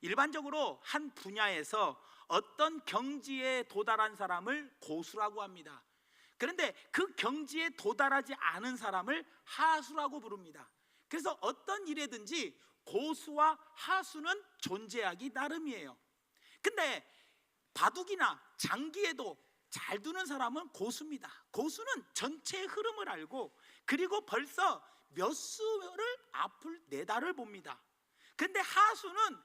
일반적으로 한 분야에서 어떤 경지에 도달한 사람을 고수라고 합니다. 그런데 그 경지에 도달하지 않은 사람을 하수라고 부릅니다. 그래서 어떤 일에든지 고수와 하수는 존재하기 나름이에요. 근데 바둑이나 장기에도 잘 두는 사람은 고수입니다. 고수는 전체의 흐름을 알고 그리고 벌써 몇 수를 앞을 내다를 봅니다. 근데 하수는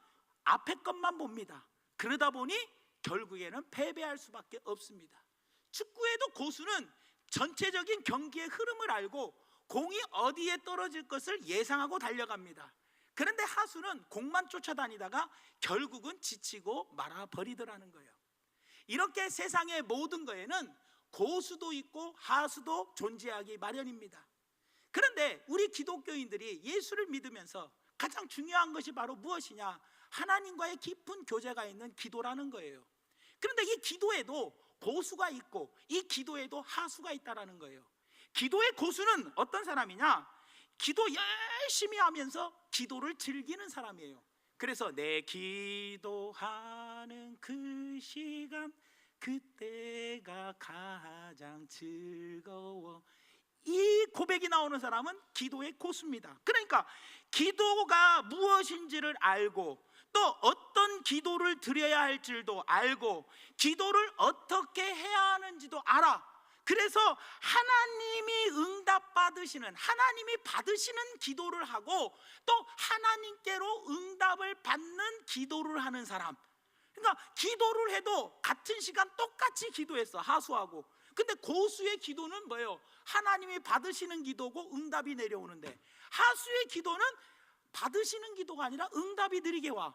앞에 것만 봅니다. 그러다 보니 결국에는 패배할 수밖에 없습니다. 축구에도 고수는 전체적인 경기의 흐름을 알고 공이 어디에 떨어질 것을 예상하고 달려갑니다. 그런데 하수는 공만 쫓아다니다가 결국은 지치고 말아버리더라는 거예요. 이렇게 세상의 모든 거에는 고수도 있고 하수도 존재하기 마련입니다. 그런데 우리 기독교인들이 예수를 믿으면서 가장 중요한 것이 바로 무엇이냐? 하나님과의 깊은 교제가 있는 기도라는 거예요. 그런데 이 기도에도 고수가 있고 이 기도에도 하수가 있다라는 거예요. 기도의 고수는 어떤 사람이냐? 기도 열심히 하면서 기도를 즐기는 사람이에요. 그래서 내 기도하는 그 시간 그때가 가장 즐거워, 이 고백이 나오는 사람은 기도의 고수입니다. 그러니까 기도가 무엇인지를 알고 또 어떤 기도를 드려야 할 줄도 알고 기도를 어떻게 해야 하는지도 알아. 그래서 하나님이 응답받으시는, 하나님이 받으시는 기도를 하고 또 하나님께로 응답을 받는 기도를 하는 사람. 그러니까 기도를 해도 같은 시간 똑같이 기도했어, 하수하고. 근데 고수의 기도는 뭐예요? 하나님이 받으시는 기도고 응답이 내려오는데, 하수의 기도는 받으시는 기도가 아니라 응답이 느리게 와.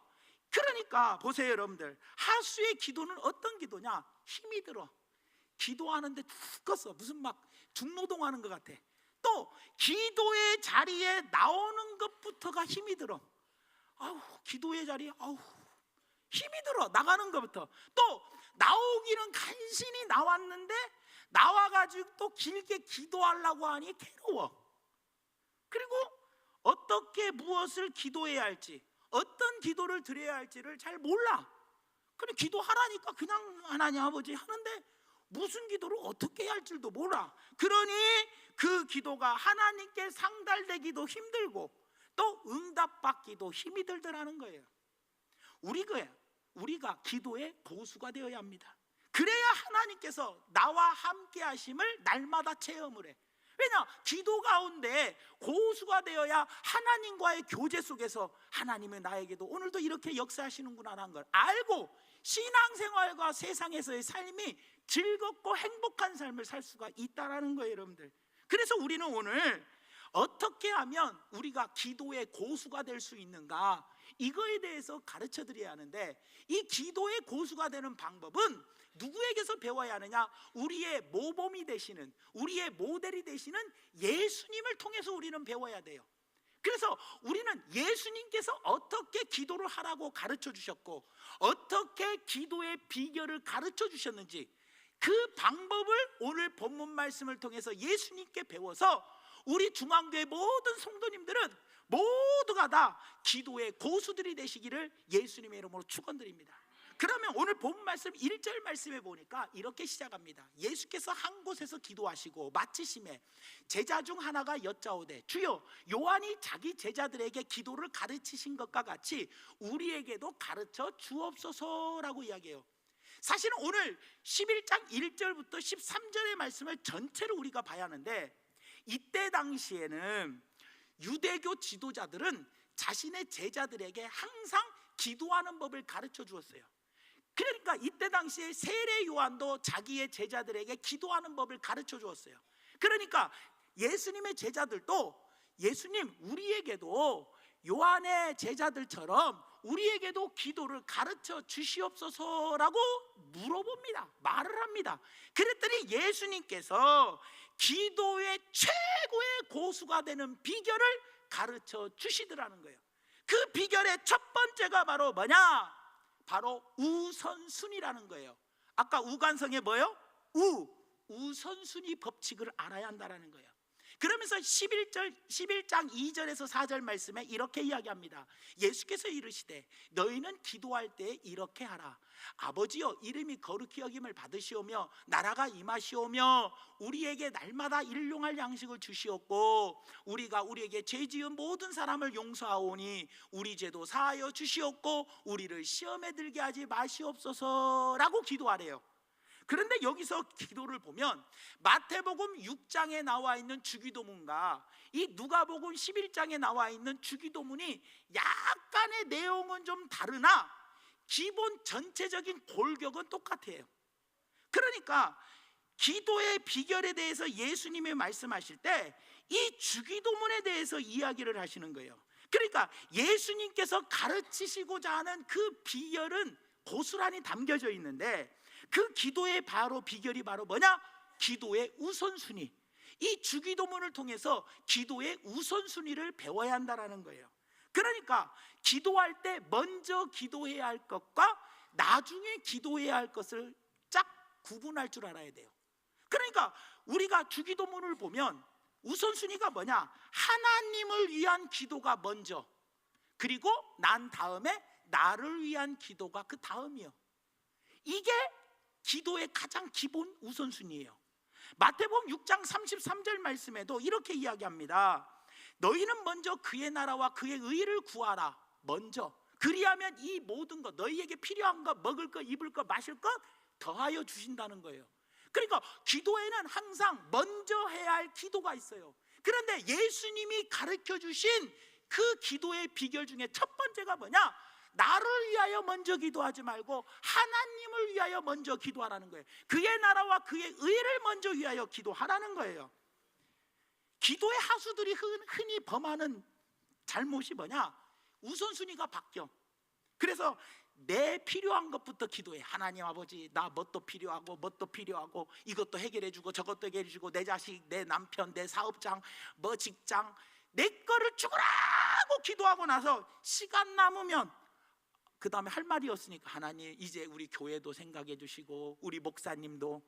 그러니까 보세요 여러분들, 하수의 기도는 어떤 기도냐? 힘이 들어. 기도하는데 죽겠어. 무슨 막 중노동하는 것 같아. 또 기도의 자리에 나오는 것부터가 힘이 들어. 아우, 기도의 자리에 아우 힘이 들어. 나가는 것부터. 또 나오기는 간신히 나왔는데 나와가지고 또 길게 기도하려고 하니 괴로워. 그리고 어떻게 무엇을 기도해야 할지, 어떤 기도를 드려야 할지를 잘 몰라. 그냥 기도하라니까 그냥 하나님 아버지 하는데 무슨 기도를 어떻게 해야 할 줄도 몰라. 그러니 그 기도가 하나님께 상달되기도 힘들고 또 응답받기도 힘이 들더라는 거예요. 우리가 기도의 고수가 되어야 합니다. 그래야 하나님께서 나와 함께 하심을 날마다 체험을 해. 왜냐? 기도 가운데 고수가 되어야 하나님과의 교제 속에서 하나님은 나에게도 오늘도 이렇게 역사하시는구나 하는 걸 알고 신앙생활과 세상에서의 삶이 즐겁고 행복한 삶을 살 수가 있다라는 거예요 여러분들. 그래서 우리는 오늘 어떻게 하면 우리가 기도의 고수가 될 수 있는가, 이거에 대해서 가르쳐 드려야 하는데, 이 기도의 고수가 되는 방법은 누구에게서 배워야 하느냐? 우리의 모범이 되시는, 우리의 모델이 되시는 예수님을 통해서 우리는 배워야 돼요. 그래서 우리는 예수님께서 어떻게 기도를 하라고 가르쳐 주셨고 어떻게 기도의 비결을 가르쳐 주셨는지 그 방법을 오늘 본문 말씀을 통해서 예수님께 배워서 우리 중앙교회 모든 성도님들은 모두가 다 기도의 고수들이 되시기를 예수님의 이름으로 축원드립니다. 그러면 오늘 본문 말씀 1절 말씀에 보니까 이렇게 시작합니다. 예수께서 한 곳에서 기도하시고 마치심에 제자 중 하나가 여짜오되 주여, 요한이 자기 제자들에게 기도를 가르치신 것과 같이 우리에게도 가르쳐 주옵소서라고 이야기해요. 사실은 오늘 11장 1절부터 13절의 말씀을 전체를 우리가 봐야 하는데, 이때 당시에는 유대교 지도자들은 자신의 제자들에게 항상 기도하는 법을 가르쳐 주었어요. 그러니까 이때 당시에 세례 요한도 자기의 제자들에게 기도하는 법을 가르쳐 주었어요. 그러니까 예수님의 제자들도 예수님, 우리에게도 요한의 제자들처럼 우리에게도 기도를 가르쳐 주시옵소서라고 물어봅니다. 말을 합니다. 그랬더니 예수님께서 기도의 최고의 고수가 되는 비결을 가르쳐 주시더라는 거예요. 그 비결의 첫 번째가 바로 뭐냐? 바로 우선순위라는 거예요. 아까 우간성에 뭐예요? 우선순위 법칙을 알아야 한다는 거예요. 그러면서 11장 2절에서 4절 말씀에 이렇게 이야기합니다. 예수께서 이르시되 너희는 기도할 때 이렇게 하라. 아버지여, 이름이 거룩히 여김을 받으시오며 나라가 임하시오며 우리에게 날마다 일용할 양식을 주시옵고 우리가 우리에게 죄 지은 모든 사람을 용서하오니 우리 죄도 사하여 주시옵고 우리를 시험에 들게 하지 마시옵소서라고 기도하래요. 그런데 여기서 기도를 보면 마태복음 6장에 나와 있는 주기도문과 이 누가복음 11장에 나와 있는 주기도문이 약간의 내용은 좀 다르나 기본 전체적인 골격은 똑같아요. 그러니까 기도의 비결에 대해서 예수님이 말씀하실 때 이 주기도문에 대해서 이야기를 하시는 거예요. 그러니까 예수님께서 가르치시고자 하는 그 비결은 고스란히 담겨져 있는데 그 기도의 바로 비결이 바로 뭐냐? 기도의 우선순위. 이 주기도문을 통해서 기도의 우선순위를 배워야 한다는 거예요. 그러니까 기도할 때 먼저 기도해야 할 것과 나중에 기도해야 할 것을 쫙 구분할 줄 알아야 돼요. 그러니까 우리가 주기도문을 보면 우선순위가 뭐냐? 하나님을 위한 기도가 먼저, 그리고 난 다음에 나를 위한 기도가 그 다음이요. 이게 기도의 가장 기본 우선순위예요. 마태복음 6장 33절 말씀에도 이렇게 이야기합니다. 너희는 먼저 그의 나라와 그의 의를 구하라. 먼저. 그리하면 이 모든 것, 너희에게 필요한 것, 먹을 것, 입을 것, 마실 것 더하여 주신다는 거예요. 그러니까 기도에는 항상 먼저 해야 할 기도가 있어요. 그런데 예수님이 가르쳐 주신 그 기도의 비결 중에 첫 번째가 뭐냐? 나를 위하여 먼저 기도하지 말고 하나님을 위하여 먼저 기도하라는 거예요. 그의 나라와 그의 의를 먼저 위하여 기도하라는 거예요. 기도의 하수들이 흔히 범하는 잘못이 뭐냐? 우선순위가 바뀌어. 그래서 내 필요한 것부터 기도해. 하나님 아버지, 나 뭣도 필요하고 이것도 해결해주고 저것도 해결해주고 내 자식, 내 남편, 내 사업장, 뭐 직장, 내 거를 죽으라고 기도하고 나서 시간 남으면 그 다음에 할 말이 없으니까 하나님 이제 우리 교회도 생각해 주시고 우리 목사님도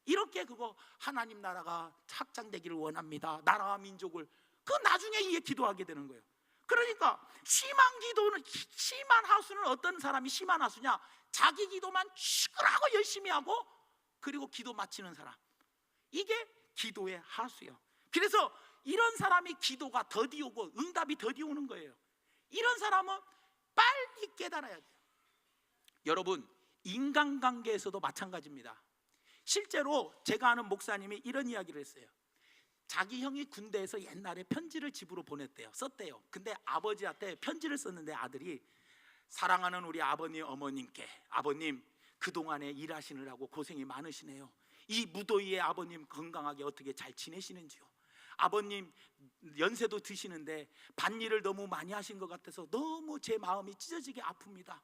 이렇게 그거 하나님 나라가 확장되기를 원합니다. 나라와 민족을 그 나중에 이게 기도하게 되는 거예요. 그러니까 심한 기도는, 심한 하수는 어떤 사람이 심한 하수냐? 자기 기도만 죽으라고 열심히 하고 그리고 기도 마치는 사람, 이게 기도의 하수예요. 그래서 이런 사람이 기도가 더디 오고 응답이 더디 오는 거예요. 이런 사람은 빨리 깨달아야 돼요. 여러분, 인간관계에서도 마찬가지입니다. 실제로 제가 아는 목사님이 이런 이야기를 했어요. 자기 형이 군대에서 옛날에 편지를 집으로 보냈대요. 썼대요. 근데 아버지한테 편지를 썼는데 아들이 사랑하는 우리 아버님 어머님께, 아버님 그동안에 일하시느라고 고생이 많으시네요. 이 무더위에 아버님 건강하게 어떻게 잘 지내시는지요? 아버님 연세도 드시는데 밭일을 너무 많이 하신 것 같아서 너무 제 마음이 찢어지게 아픕니다.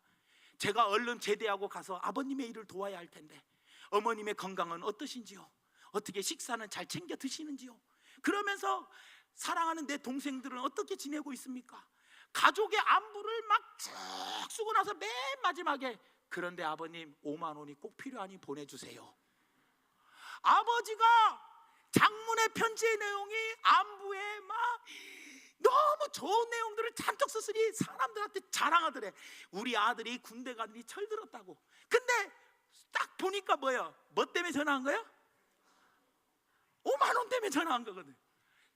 제가 얼른 제대하고 가서 아버님의 일을 도와야 할 텐데 어머님의 건강은 어떠신지요? 어떻게 식사는 잘 챙겨 드시는지요? 그러면서 사랑하는 내 동생들은 어떻게 지내고 있습니까? 가족의 안부를 막 쭉 쓰고 나서 맨 마지막에 그런데 아버님 5만 원이 꼭 필요하니 보내주세요. 아버지가 장문의 편지의 내용이 안부에 막 너무 좋은 내용들을 잔뜩 썼으니 사람들한테 자랑하더래. 우리 아들이 군대 가더니 철들었다고. 근데 딱 보니까 뭐예요? 뭐 때문에 전화한 거예요? 5만 원 때문에 전화한 거거든.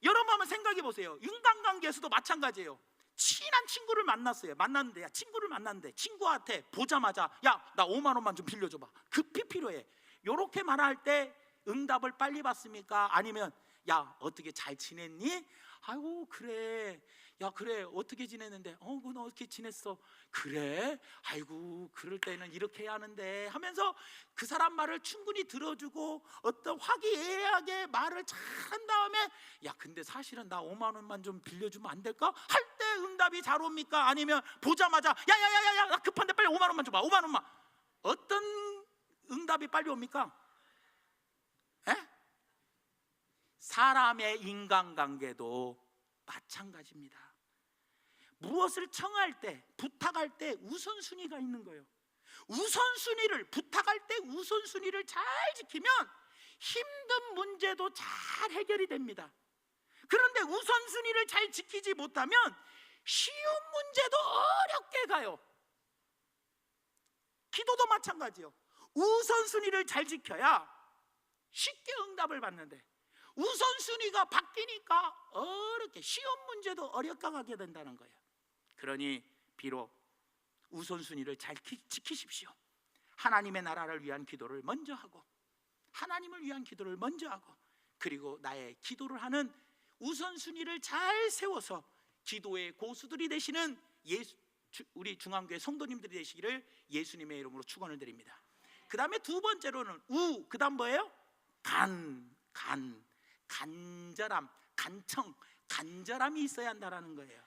여러분 한번 생각해 보세요. 인간관계에서도 마찬가지예요. 친한 친구를 만났는데 친구를 만났는데 친구한테 보자마자 야, 나 5만 원만 좀 빌려줘봐. 급히 필요해. 이렇게 말할 때 응답을 빨리 받습니까? 아니면 야, 어떻게 잘 지냈니? 아이고 그래. 야 그래 어떻게 지냈는데? 너 어떻게 지냈어? 그래? 아이고 그럴 때는 이렇게 해야 하는데 하면서 그 사람 말을 충분히 들어주고 어떤 화기애애하게 말을 잘 한 다음에 야 근데 사실은 나 5만 원만 좀 빌려주면 안 될까? 할 때 응답이 잘 옵니까? 아니면 보자마자 야야야야야 나 급한데 빨리 5만 원만 줘봐. 5만 원만. 어떤 응답이 빨리 옵니까? 에? 사람의 인간관계도 마찬가지입니다. 무엇을 청할 때, 부탁할 때 우선순위가 있는 거예요. 우선순위를, 부탁할 때 우선순위를 잘 지키면 힘든 문제도 잘 해결이 됩니다. 그런데 우선순위를 잘 지키지 못하면 쉬운 문제도 어렵게 가요. 기도도 마찬가지요. 우선순위를 잘 지켜야 쉽게 응답을 받는데 우선순위가 바뀌니까 어렵게 쉬운 문제도 어렵게 가게 된다는 거예요. 그러니 비록 우선순위를 잘 지키십시오. 하나님의 나라를 위한 기도를 먼저 하고, 하나님을 위한 기도를 먼저 하고, 그리고 나의 기도를 하는 우선순위를 잘 세워서 기도의 고수들이 되시는 우리 중앙교회 성도님들이 되시기를 예수님의 이름으로 축원을 드립니다. 그 다음에 두 번째로는 그 다음 뭐예요? 간절함, 간절함이 있어야 한다는 거예요.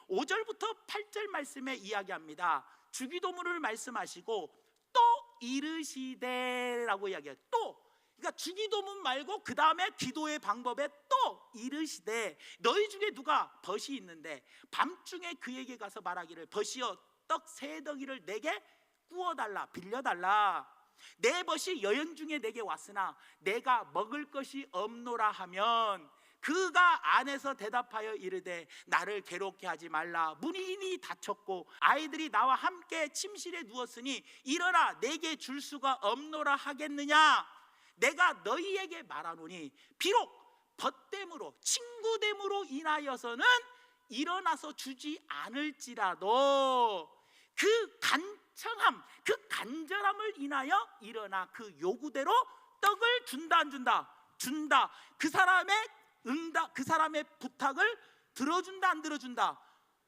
5절부터 8절 말씀에 이야기합니다. 주기도문을 말씀하시고 또 이르시되라고 이야기해요. 또, 그러니까 주기도문 말고 그 다음에 기도의 방법에 또 이르시되, 너희 중에 누가 벗이 있는데 밤중에 그에게 가서 말하기를 벗이여 떡 3덩이를 내게 구워달라, 빌려달라. 내 벗이 여행 중에 내게 왔으나 내가 먹을 것이 없노라 하면 그가 안에서 대답하여 이르되 나를 괴롭게 하지 말라. 문이 이미 닫혔고 아이들이 나와 함께 침실에 누웠으니 일어나 내게 줄 수가 없노라 하겠느냐. 내가 너희에게 말하노니 비록 벗됨으로 친구됨으로 인하여서는 일어나서 주지 않을지라도 그 간절함을 인하여 일어나 그 요구대로 떡을 준다 안 준다? 준다. 그 사람의 부탁을 들어준다 안 들어준다?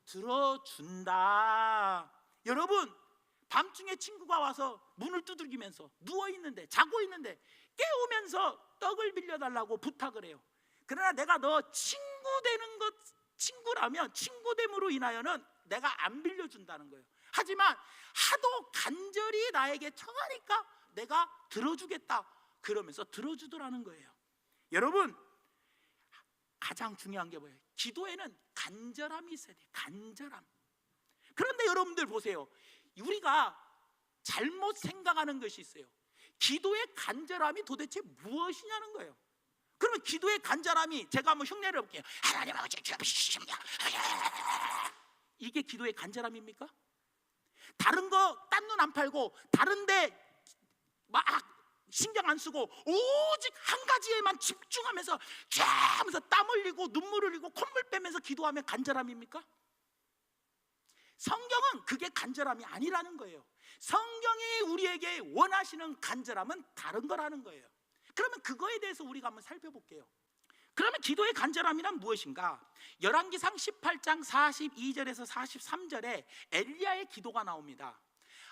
들어준다. 여러분, 밤중에 친구가 와서 문을 두들기면서 누워있는데, 자고 있는데 깨우면서 떡을 빌려달라고 부탁을 해요. 그러나 내가 너 친구라면 친구됨으로 인하여는 내가 안 빌려준다는 거예요. 하지만 하도 간절히 나에게 청하니까 내가 들어주겠다 그러면서 들어주더라는 거예요. 여러분, 가장 중요한 게 뭐예요? 기도에는 간절함이 있어야 돼요. 간절함. 그런데 여러분들 보세요. 우리가 잘못 생각하는 것이 있어요. 기도의 간절함이 도대체 무엇이냐는 거예요. 그러면 기도의 간절함이, 제가 한번 흉내를 볼게요. 하나님 아버지 주옵시옵니다. 이게 기도의 간절함입니까? 다른 거 딴 눈 안 팔고 다른데 막 신경 안 쓰고 오직 한 가지에만 집중하면서 쫙 하면서 땀 흘리고 눈물 흘리고 콧물 빼면서 기도하면 간절함입니까? 성경은 그게 간절함이 아니라는 거예요. 성경이 우리에게 원하시는 간절함은 다른 거라는 거예요. 그러면 그거에 대해서 우리가 한번 살펴볼게요. 그러면 기도의 간절함이란 무엇인가? 열왕기상 18장 42절에서 43절에 엘리야의 기도가 나옵니다.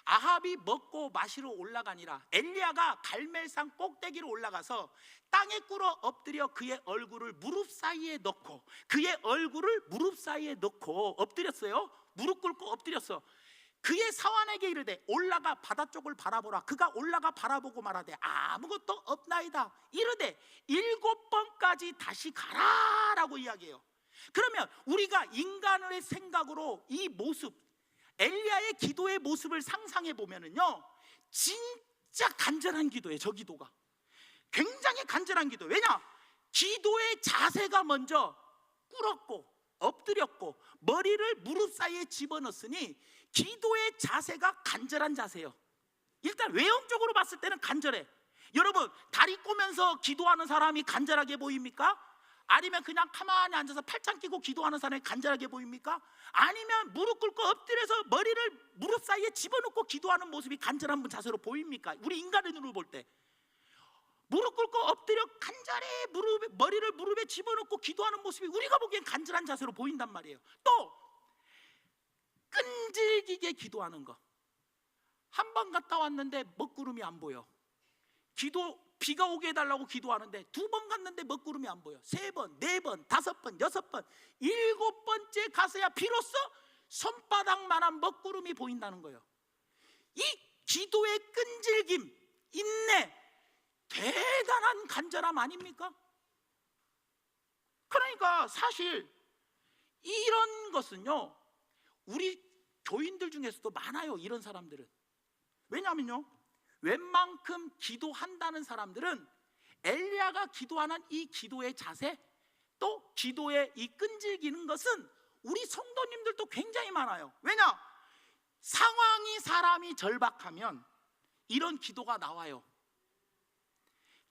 아합이 먹고 마시러 올라가니라. 엘리야가 갈멜산 꼭대기로 올라가서 땅에 꿇어 엎드려 그의 얼굴을 무릎 사이에 넣고, 엎드렸어요. 무릎 꿇고 엎드렸어. 그의 사환에게 이르되 올라가 바다 쪽을 바라보라. 그가 올라가 바라보고 말하되 아무것도 없나이다. 이르되 7번까지 다시 가라라고 이야기해요. 그러면 우리가 인간의 생각으로 이 모습, 엘리야의 기도의 모습을 상상해 보면은요, 진짜 간절한 기도예요. 저 기도가 굉장히 간절한 기도. 왜냐? 기도의 자세가 먼저 꿇었고 엎드렸고 머리를 무릎 사이에 집어넣었으니 기도의 자세가 간절한 자세예요. 일단 외형적으로 봤을 때는 간절해. 여러분, 다리 꼬면서 기도하는 사람이 간절하게 보입니까? 아니면 그냥 가만히 앉아서 팔짱 끼고 기도하는 사람이 간절하게 보입니까? 아니면 무릎 꿇고 엎드려서 머리를 무릎 사이에 집어넣고 기도하는 모습이 간절한 자세로 보입니까? 우리 인간의 눈으로 볼 때 무릎 꿇고 엎드려 간절히 머리를 무릎에 집어넣고 기도하는 모습이 우리가 보기엔 간절한 자세로 보인단 말이에요. 또 끈질기게 기도하는 거. 한 번 갔다 왔는데 먹구름이 안 보여. 비가 오게 해달라고 기도하는데 2번 갔는데 먹구름이 안 보여. 3번, 4번, 5번, 6번, 7번째 가서야 비로소 손바닥만한 먹구름이 보인다는 거예요. 이 기도의 끈질김, 인내, 대단한 간절함 아닙니까? 그러니까 사실 이런 것은요, 우리 교인들 중에서도 많아요. 이런 사람들은. 왜냐하면요, 웬만큼 기도한다는 사람들은 엘리야가 기도하는 이 기도의 자세 또 기도에 이 끈질기는 것은 우리 성도님들도 굉장히 많아요. 왜냐? 상황이 사람이 절박하면 이런 기도가 나와요.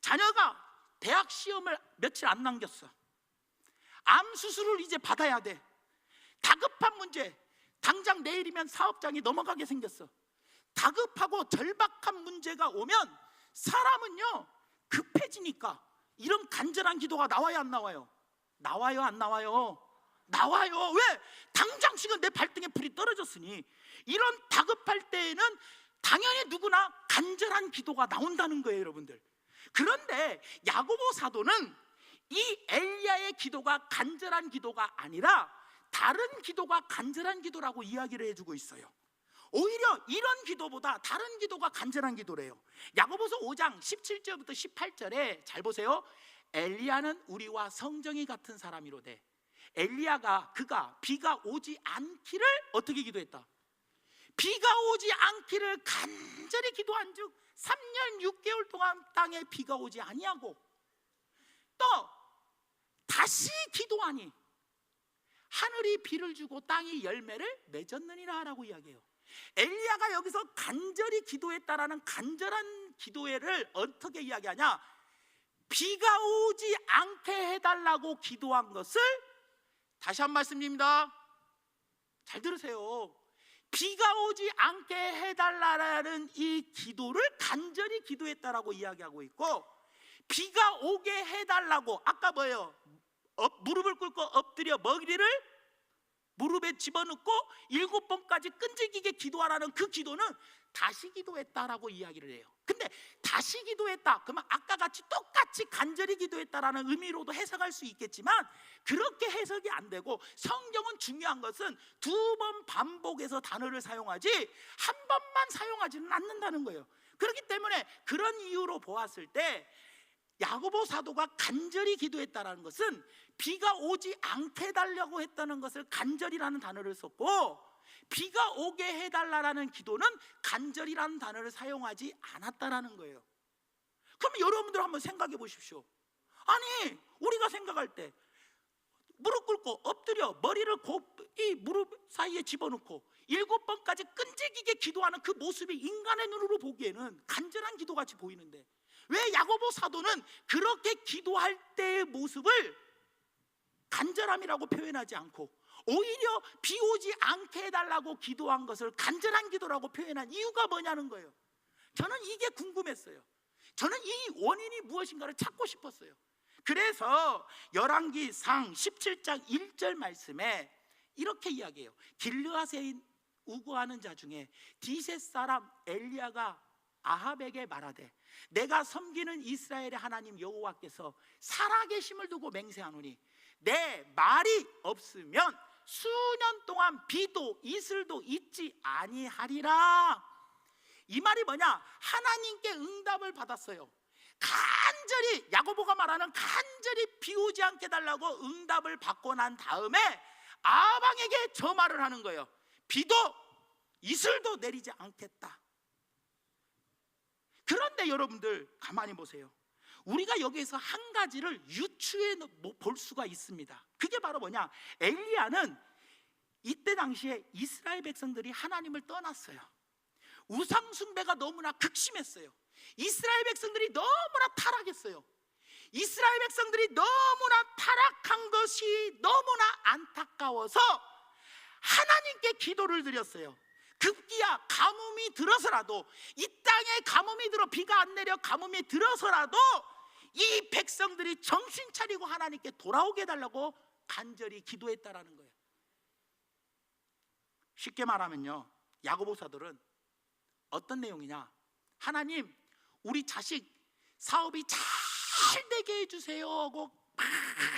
자녀가 대학 시험을 며칠 안 남겼어. 암 수술을 이제 받아야 돼. 다급한 문제, 당장 내일이면 사업장이 넘어가게 생겼어. 다급하고 절박한 문제가 오면 사람은요 급해지니까 이런 간절한 기도가 나와요, 안 나와요? 나와요, 안 나와요? 나와요. 왜? 당장 지금 내 발등에 불이 떨어졌으니 이런 다급할 때에는 당연히 누구나 간절한 기도가 나온다는 거예요, 여러분들. 그런데 야고보 사도는 이 엘리야의 기도가 간절한 기도가 아니라 다른 기도가 간절한 기도라고 이야기를 해주고 있어요. 오히려 이런 기도보다 다른 기도가 간절한 기도래요. 야고보서 5장 17절부터 18절에 잘 보세요. 엘리야는 우리와 성정이 같은 사람이로되 엘리야가 그가 비가 오지 않기를 어떻게 기도했다? 비가 오지 않기를 간절히 기도한즉 3년 6개월 동안 땅에 비가 오지 아니하고 또 다시 기도하니 하늘이 비를 주고 땅이 열매를 맺었느니라 라고 이야기해요. 엘리야가 여기서 간절히 기도했다라는 간절한 기도를 어떻게 이야기하냐? 비가 오지 않게 해달라고 기도한 것을 다시 한 말씀입니다. 잘 들으세요. 비가 오지 않게 해달라는 이 기도를 간절히 기도했다라고 이야기하고 있고, 비가 오게 해달라고 아까 뭐예요? 무릎을 꿇고 엎드려 먹이를 무릎에 집어넣고 7번까지 끈질기게 기도하라는 그 기도는 다시 기도했다라고 이야기를 해요. 근데 다시 기도했다 그러면 아까 같이 똑같이 간절히 기도했다라는 의미로도 해석할 수 있겠지만 그렇게 해석이 안 되고, 성경은 중요한 것은 2번 반복해서 단어를 사용하지 한 번만 사용하지는 않는다는 거예요. 그렇기 때문에 그런 이유로 보았을 때 야고보 사도가 간절히 기도했다는 것은 비가 오지 않게 해달라고 했다는 것을 간절이라는 단어를 썼고, 비가 오게 해달라는 기도는 간절이라는 단어를 사용하지 않았다는 거예요. 그럼 여러분들 한번 생각해 보십시오. 아니 우리가 생각할 때 무릎 꿇고 엎드려 머리를 이 무릎 사이에 집어넣고 7번까지 끈질기게 기도하는 그 모습이 인간의 눈으로 보기에는 간절한 기도같이 보이는데 왜 야고보 사도는 그렇게 기도할 때의 모습을 간절함이라고 표현하지 않고 오히려 비 오지 않게 해달라고 기도한 것을 간절한 기도라고 표현한 이유가 뭐냐는 거예요. 저는 이게 궁금했어요. 저는 이 원인이 무엇인가를 찾고 싶었어요. 그래서 열왕기상 17장 1절 말씀에 이렇게 이야기해요. 길르앗에 우거하는 자 중에 디셋 사람 엘리야가 아합에게 말하되 내가 섬기는 이스라엘의 하나님 여호와께서 살아계심을 두고 맹세하노니 내 말이 없으면 수년 동안 비도 이슬도 있지 아니하리라. 이 말이 뭐냐? 하나님께 응답을 받았어요. 간절히 야고보가 말하는 간절히 비 오지 않게 달라고 응답을 받고 난 다음에 아방에게 저 말을 하는 거예요. 비도 이슬도 내리지 않겠다. 그런데 여러분들 가만히 보세요. 우리가 여기에서 한 가지를 유추해 볼 수가 있습니다. 그게 바로 뭐냐? 엘리야는 이때 당시에 이스라엘 백성들이 하나님을 떠났어요. 우상 숭배가 너무나 극심했어요. 이스라엘 백성들이 너무나 타락했어요. 이스라엘 백성들이 너무나 타락한 것이 너무나 안타까워서 하나님께 기도를 드렸어요. 급기야 가뭄이 들어서라도, 이 땅에 가뭄이 들어 비가 안 내려 가뭄이 들어서라도 이 백성들이 정신 차리고 하나님께 돌아오게 해달라고 간절히 기도했다라는 거예요. 쉽게 말하면요, 야고보 사도는 어떤 내용이냐? 하나님 우리 자식 사업이 잘 되게 해주세요 하고 막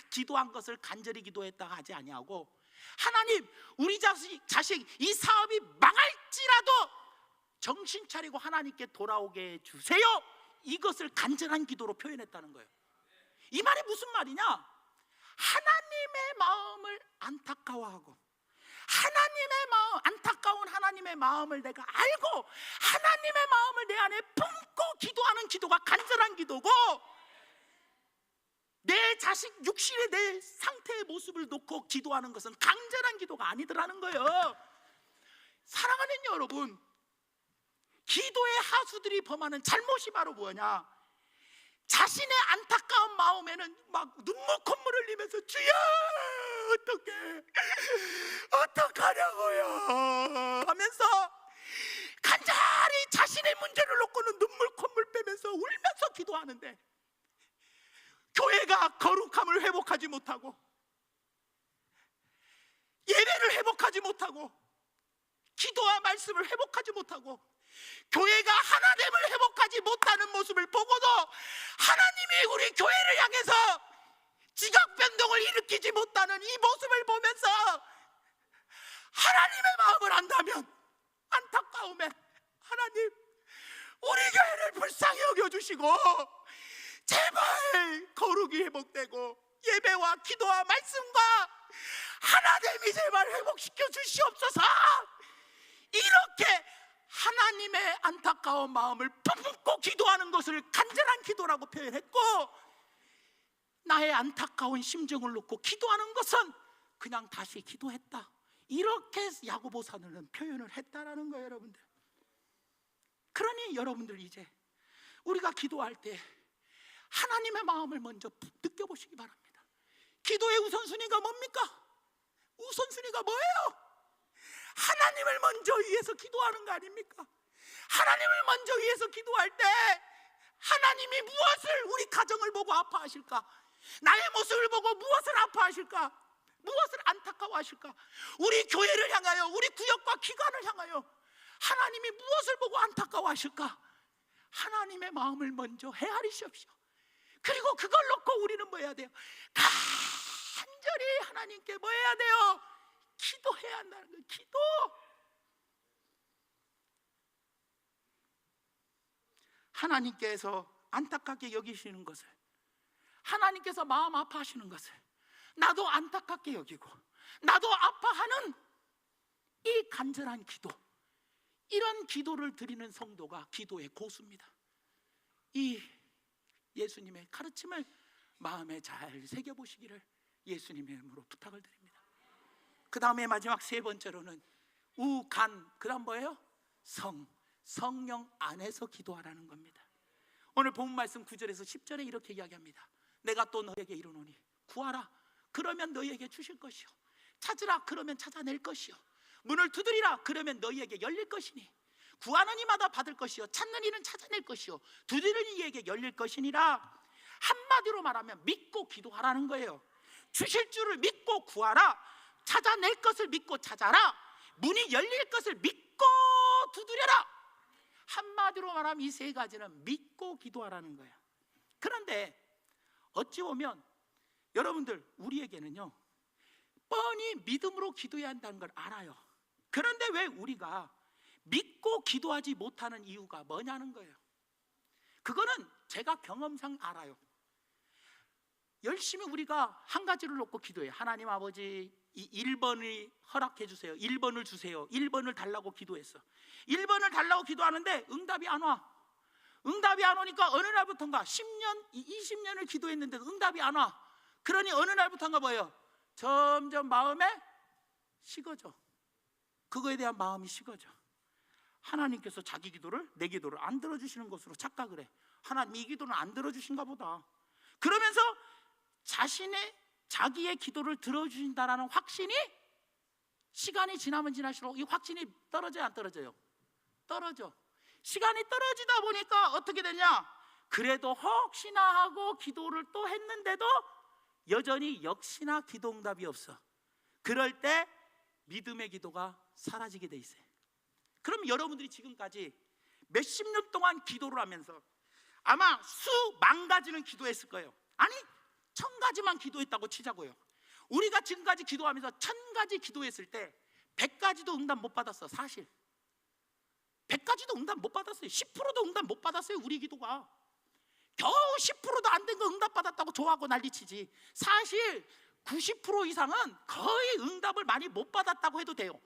기도한 것을 간절히 기도했다 하지 아니하고, 하나님 우리 자식 이 사업이 망할지라도 정신 차리고 하나님께 돌아오게 해주세요, 이것을 간절한 기도로 표현했다는 거예요. 이 말이 무슨 말이냐? 하나님의 마음을 안타까워하고 하나님의 마음, 안타까운 하나님의 마음을 내가 알고 하나님의 마음을 내 안에 품고 기도하는 기도가 간절한 기도고, 내 자식 육신의 내 상태의 모습을 놓고 기도하는 것은 간절한 기도가 아니더라는 거예요. 사랑하는 여러분, 기도의 하수들이 범하는 잘못이 바로 뭐냐? 자신의 안타까운 마음에는 막 눈물 콧물 흘리면서 주여 어떡하냐고요 하면서 간절히 자신의 문제를 놓고는 눈물 콧물 빼면서 울면서 기도하는데, 교회가 거룩함을 회복하지 못하고 예배를 회복하지 못하고 기도와 말씀을 회복하지 못하고 교회가 하나됨을 회복하지 못하는 모습을 보고도 하나님이 우리 교회를 향해서 지각 변동을 일으키지 못하는 이 모습을 보면서 하나님의 마음을 안다면 안타까움에, 하나님 우리 교회를 불쌍히 여겨주시고 제발 거룩이 회복되고 예배와 기도와 말씀과 하나됨이 제발 회복시켜 주시옵소서. 이렇게 하나님의 안타까운 마음을 품고 기도하는 것을 간절한 기도라고 표현했고, 나의 안타까운 심정을 놓고 기도하는 것은 그냥 다시 기도했다, 이렇게 야고보서는 표현을 했다라는 거예요. 여러분들, 그러니 여러분들 이제 우리가 기도할 때 하나님의 마음을 먼저 느껴보시기 바랍니다. 기도의 우선순위가 뭡니까? 우선순위가 뭐예요? 하나님을 먼저 위해서 기도하는 거 아닙니까? 하나님을 먼저 위해서 기도할 때 하나님이 무엇을 우리 가정을 보고 아파하실까? 나의 모습을 보고 무엇을 아파하실까? 무엇을 안타까워하실까? 우리 교회를 향하여, 우리 구역과 기관을 향하여 하나님이 무엇을 보고 안타까워하실까? 하나님의 마음을 먼저 헤아리시옵시오. 그리고 그걸 놓고 우리는 뭐 해야 돼요? 간절히 하나님께 뭐 해야 돼요? 기도해야 한다는 거예요. 기도. 하나님께서 안타깝게 여기시는 것을, 하나님께서 마음 아파하시는 것을 나도 안타깝게 여기고 나도 아파하는 이 간절한 기도, 이런 기도를 드리는 성도가 기도의 고수입니다. 이 예수님의 가르침을 마음에 잘 새겨보시기를 예수님의 이름으로 부탁을 드립니다. 그 다음에 마지막 세 번째로는 우간, 그 다음 뭐예요? 성령 안에서 기도하라는 겁니다. 오늘 본문 말씀 9절에서 10절에 이렇게 이야기합니다. 내가 또 너에게 이르노니 구하라 그러면 너희에게 주실 것이요, 찾으라 그러면 찾아낼 것이요, 문을 두드리라 그러면 너희에게 열릴 것이니 구하는 이마다 받을 것이요, 찾는 이는 찾아낼 것이요, 두드리는 이에게 열릴 것이니라. 한마디로 말하면 믿고 기도하라는 거예요. 주실 줄을 믿고 구하라, 찾아낼 것을 믿고 찾아라, 문이 열릴 것을 믿고 두드려라. 한마디로 말하면 이 세 가지는 믿고 기도하라는 거예요. 그런데 어찌 보면 여러분들, 우리에게는요 뻔히 믿음으로 기도해야 한다는 걸 알아요. 그런데 왜 우리가 믿고 기도하지 못하는 이유가 뭐냐는 거예요. 그거는 제가 경험상 알아요. 열심히 우리가 한 가지를 놓고 기도해요. 하나님 아버지, 이 1번을 허락해 주세요, 1번을 주세요, 1번을 달라고 기도했어. 1번을 달라고 기도하는데 응답이 안 와. 응답이 안 오니까 어느 날부터인가 10년, 20년을 기도했는데도 응답이 안 와. 그러니 어느 날부터인가 뭐예요? 점점 마음에 식어져. 그거에 대한 마음이 식어져. 하나님께서 자기 기도를, 내 기도를 안 들어주시는 것으로 착각을 해. 하나님 이 기도는 안 들어주신가 보다. 그러면서 자기의 기도를 들어주신다라는 확신이 시간이 지나면 지날수록 이 확신이 떨어져요, 안 떨어져요? 떨어져. 시간이 떨어지다 보니까 어떻게 되냐? 그래도 혹시나 하고 기도를 또 했는데도 여전히 역시나 기도 응답이 없어. 그럴 때 믿음의 기도가 사라지게 돼 있어요. 그럼 여러분들이 지금까지 몇십 년 동안 기도를 하면서 아마 수만 가지는 기도했을 거예요. 아니 1000가지만 기도했다고 치자고요. 우리가 지금까지 기도하면서 1000가지 기도했을 때 100가지도 응답 못 받았어. 사실 100가지도 응답 못 받았어요. 10%도 응답 못 받았어요. 우리 기도가 겨우 10%도 안 된 거 응답 받았다고 좋아하고 난리치지, 사실 90% 이상은 거의 응답을 많이 못 받았다고 해도 돼요.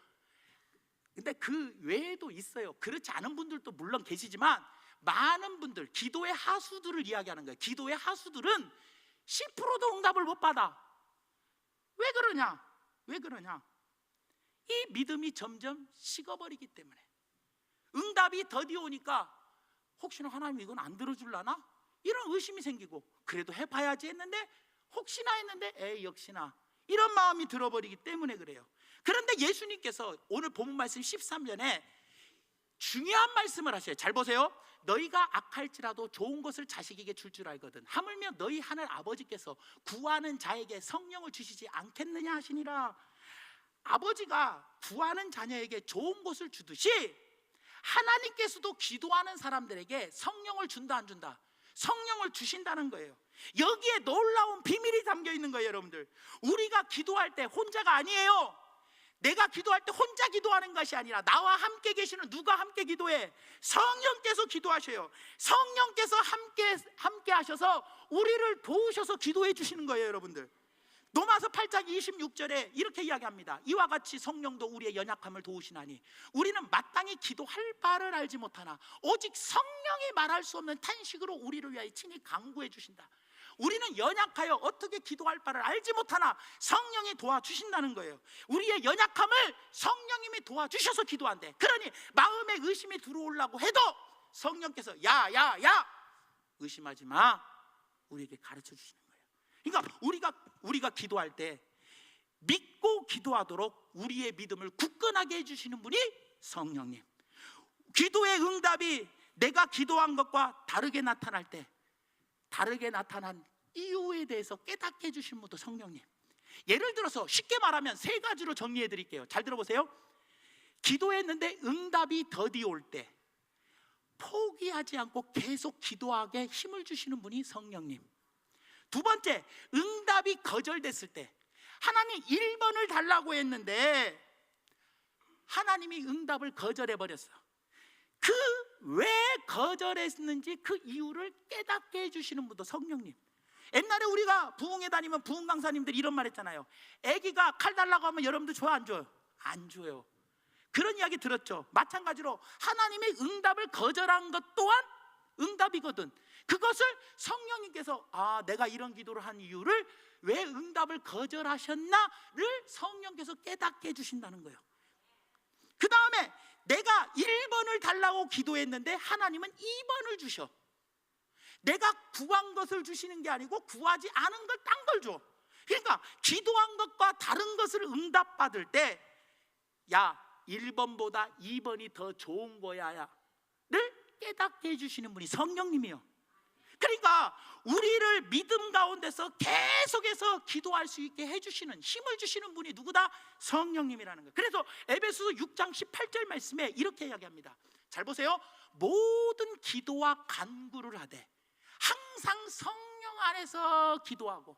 근데 그 외에도 있어요. 그렇지 않은 분들도 물론 계시지만 많은 분들, 기도의 하수들을 이야기하는 거예요. 기도의 하수들은 10%도 응답을 못 받아. 왜 그러냐? 왜 그러냐? 이 믿음이 점점 식어버리기 때문에. 응답이 더디 오니까 혹시나 하나님 이건 안 들어줄라나? 이런 의심이 생기고, 그래도 해봐야지 했는데 혹시나 했는데 에이 역시나, 이런 마음이 들어버리기 때문에 그래요. 그런데 예수님께서 오늘 본문 말씀 13절에 중요한 말씀을 하셔요. 잘 보세요. 너희가 악할지라도 좋은 것을 자식에게 줄 줄 알거든 하물며 너희 하늘 아버지께서 구하는 자에게 성령을 주시지 않겠느냐 하시니라. 아버지가 구하는 자녀에게 좋은 것을 주듯이 하나님께서도 기도하는 사람들에게 성령을 준다 안 준다? 성령을 주신다는 거예요. 여기에 놀라운 비밀이 담겨 있는 거예요. 여러분들, 우리가 기도할 때 혼자가 아니에요. 내가 기도할 때 혼자 기도하는 것이 아니라 나와 함께 계시는, 누가 함께 기도해? 성령께서 기도하셔요. 성령께서 함께 하셔서 우리를 도우셔서 기도해 주시는 거예요. 여러분들, 로마서 8장 26절에 이렇게 이야기합니다. 이와 같이 성령도 우리의 연약함을 도우시나니 우리는 마땅히 기도할 바를 알지 못하나 오직 성령이 말할 수 없는 탄식으로 우리를 위하여 친히 간구해 주신다. 우리는 연약하여 어떻게 기도할 바를 알지 못하나 성령이 도와주신다는 거예요. 우리의 연약함을 성령님이 도와주셔서 기도한대. 그러니 마음에 의심이 들어오려고 해도 성령께서 야 의심하지 마, 우리에게 가르쳐 주시는 거예요. 그러니까 우리가 기도할 때 믿고 기도하도록 우리의 믿음을 굳건하게 해주시는 분이 성령님. 기도의 응답이 내가 기도한 것과 다르게 나타날 때, 다르게 나타난 이유에 대해서 깨닫게 해주신 분도 성령님. 예를 들어서 쉽게 말하면 세 가지로 정리해 드릴게요. 잘 들어보세요. 기도했는데 응답이 더디 올 때 포기하지 않고 계속 기도하게 힘을 주시는 분이 성령님. 두 번째, 응답이 거절됐을 때, 하나님 1번을 달라고 했는데 하나님이 응답을 거절해 버렸어. 그 왜 거절했는지 그 이유를 깨닫게 해주시는 분도 성령님. 옛날에 우리가 부흥회 다니면 부흥 강사님들이 이런 말 했잖아요. 아기가 칼 달라고 하면 여러분들 줘요 안 줘요? 안 줘요. 그런 이야기 들었죠. 마찬가지로 하나님의 응답을 거절한 것 또한 응답이거든. 그것을 성령님께서 내가 이런 기도를 한 이유를, 왜 응답을 거절하셨나를 성령께서 깨닫게 해주신다는 거예요. 그 다음에 내가 1번을 달라고 기도했는데 하나님은 2번을 주셔. 내가 구한 것을 주시는 게 아니고 구하지 않은 걸 딴 걸 줘. 그러니까 기도한 것과 다른 것을 응답받을 때, 야 1번보다 2번이 더 좋은 거야를 깨닫게 해주시는 분이 성령님이요. 그러니까 우리를 믿음 가운데서 계속해서 기도할 수 있게 해주시는, 힘을 주시는 분이 누구다? 성령님이라는 거예요. 그래서 에베소서 6장 18절 말씀에 이렇게 이야기합니다. 잘 보세요. 모든 기도와 간구를 하되 항상 성령 안에서 기도하고.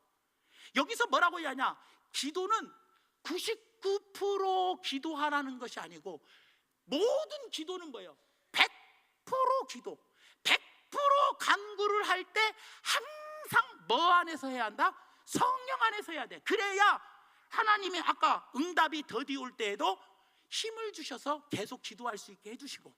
여기서 뭐라고 이야기하냐? 기도는 99% 기도하라는 것이 아니고 모든 기도는 뭐예요? 100% 기도, 100% 간구를 할 때 항상 뭐 안에서 해야 한다? 성령 안에서 해야 돼. 그래야 하나님이 아까 응답이 더디 올 때에도 힘을 주셔서 계속 기도할 수 있게 해주시고,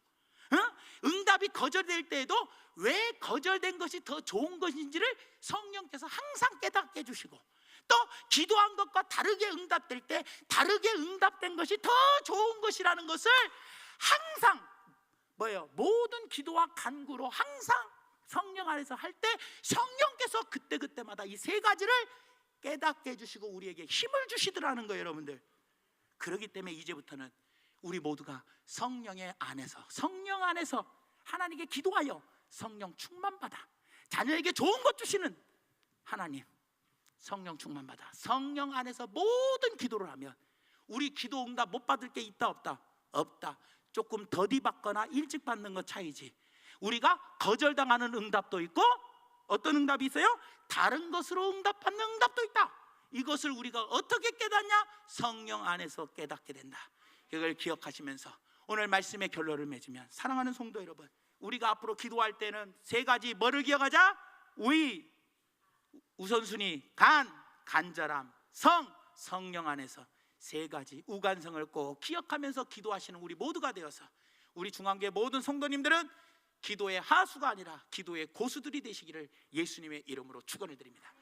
응답이 거절될 때에도 왜 거절된 것이 더 좋은 것인지를 성령께서 항상 깨닫게 해주시고, 또 기도한 것과 다르게 응답될 때 다르게 응답된 것이 더 좋은 것이라는 것을 항상 뭐예요? 모든 기도와 간구로 항상 성령 안에서 할 때 성령께서 그때그때마다 이 세 가지를 깨닫게 해주시고 우리에게 힘을 주시더라는 거예요. 여러분들, 그렇기 때문에 이제부터는 우리 모두가 성령의 안에서, 성령 안에서 하나님께 기도하여 성령 충만받아 자녀에게 좋은 것 주시는 하나님, 성령 충만받아 성령 안에서 모든 기도를 하면 우리 기도 응답 못 받을 게 있다 없다? 없다. 조금 더디 받거나 일찍 받는 것 차이지. 우리가 거절당하는 응답도 있고 어떤 응답이 있어요? 다른 것으로 응답받는 응답도 있다. 이것을 우리가 어떻게 깨닫냐? 성령 안에서 깨닫게 된다. 이걸 기억하시면서 오늘 말씀의 결론을 맺으면, 사랑하는 성도 여러분, 우리가 앞으로 기도할 때는 세 가지 뭐를 기억하자? 우선순위, 간절함, 성령 안에서 세 가지 우간성을 꼭 기억하면서 기도하시는 우리 모두가 되어서 우리 중앙교회 모든 성도님들은 기도의 하수가 아니라 기도의 고수들이 되시기를 예수님의 이름으로 축원해 드립니다.